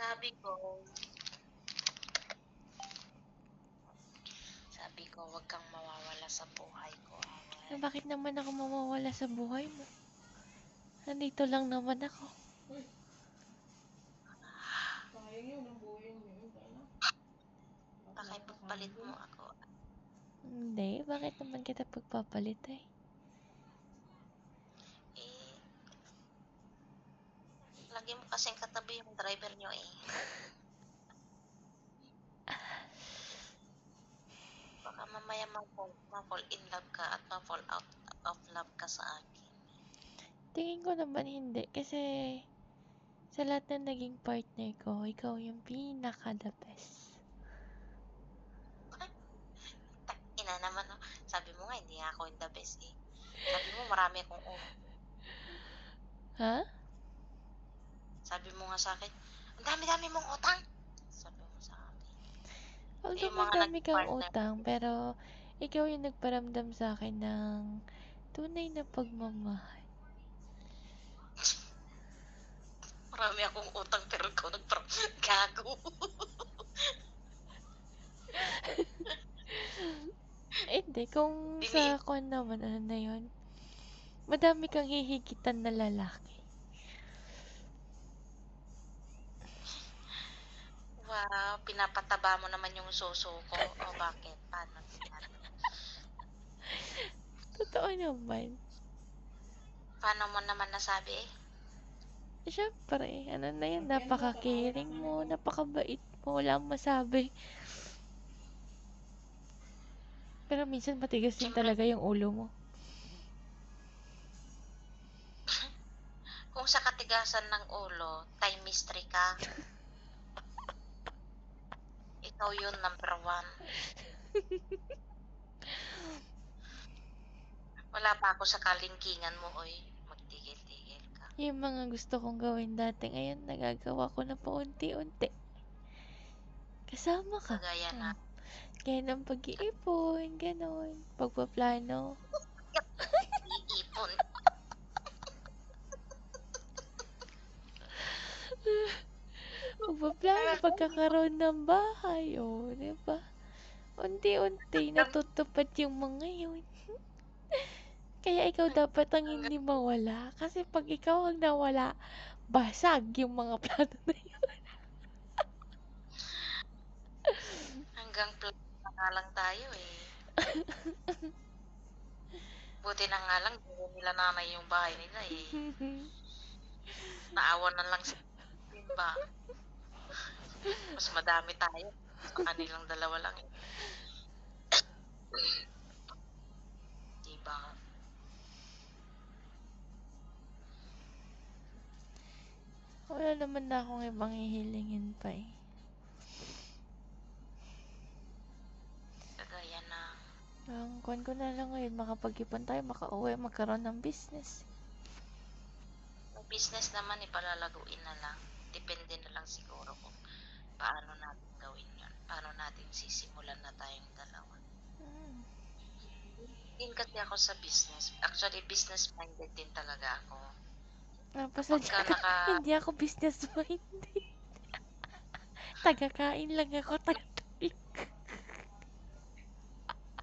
Sabi ko, wag kang mawawala sa buhay ko. Bakit naman ako mawawala sa buhay mo? Nandito lang naman ako. Baka ipagpalit mo ako. Hindi, bakit naman kita pagpapalit eh? Lagi mo kasing katabi yung driver nyo eh. Baka mamaya ma-fall in love ka at ma-fall out of love ka sa akin. Tingin ko naman hindi, kasi sa lahat na naging partner ko, ikaw yung pinaka-the best. Ina naman, no? Sabi mo nga, hindi ako yung the best eh. Sabi mo, marami akong utang. Ha? Sabi mo nga sa akin, ang dami-dami mong utang. Sabi mo sa akin. Although Yung mga madami naging kang partner. utang, pero ikaw yung nagparamdam sa akin ng tunay na pagmamahal. Marami akong utang pero ikaw gago. Hindi, kung sa kon naman, ano na yun, madami kang hihigitan na lalaki. Wow, pinapataba mo naman yung suso ko. O bakit? Paano? Totoo naman. Paano mo naman nasabi eh? Siyempre, ano na yan, napaka-caring mo, napakabait mo, wala akong masabi. Pero minsan matigas din Siyempre, talaga yung ulo mo. kung sa katigasan ng ulo, time mystery ka. Ikaw yun, number 1. Wala pa ako sa kalingkingan mo, oy. Magtigil-tigil ka. Yung mga gusto kong gawin dati, ngayon nagagawa ko na paunti-unti. Kasama ka. Kagaya na. Kaya ng pag-iipon, ganon. Pagpaplano. Iipon. Pagpaplano, pagkakaroon ng bahay, o, diba? Unti-unti, natutupad yung mga yun. Kaya ikaw dapat ang hindi mawala. Kasi pag ikaw ang nawala, basag yung mga plano na yun. Hanggang plano na nga lang tayo eh. Buti na nga lang, hindi nila nanay yung bahay nila eh. Naawa na lang sila. Diba? Mas madami tayo. Sa kanilang dalawa lang eh. Diba? Wala naman na akong ibang hihilingin pa eh. Kagaya na. Ang kuwan ko na lang ngayon, makapag-ipon tayo, makauwi, magkaroon ng business. May business naman ipalalaguin na lang. Depende na lang siguro kung paano natin gawin yun. Paano natin sisimulan na tayong dalawa. Din kasi ako sa business. Actually, business-minded din talaga ako. Napasadya ka, hindi ako business-minded. Taga-kain lang ako, taga-tulik.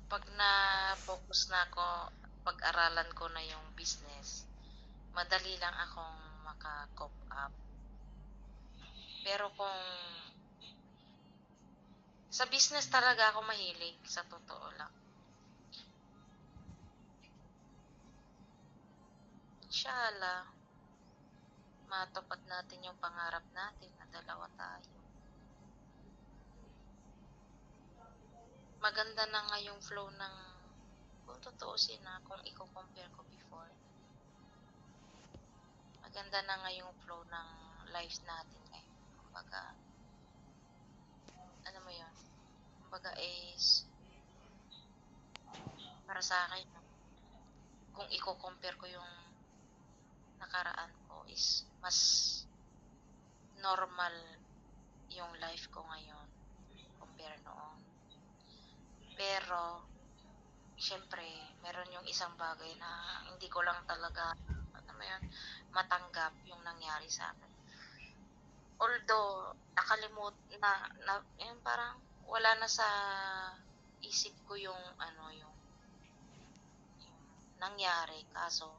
Pag na-focus na ako, pag-aralan ko na yung business, madali lang akong maka-cope up. Pero kung sa business talaga ako mahilig, sa totoo lang. Inshallah, matupad natin yung pangarap natin na dalawa tayo. Maganda na nga yung flow ng, kung tutuusin na, kung i-compare ko before, maganda na nga yung flow ng lives natin ngayon. Kumbaga, ano mo yun? Kumbaga is, para sa akin, kung i-compare ko yung nakaraan ko is mas normal yung life ko ngayon compare noon. Pero, syempre, meron yung isang bagay na hindi ko lang talaga, ano mo yun, matanggap yung nangyari sa akin. Although, nakalimut na yung parang wala na sa isip ko yung ano, yung nangyari kaso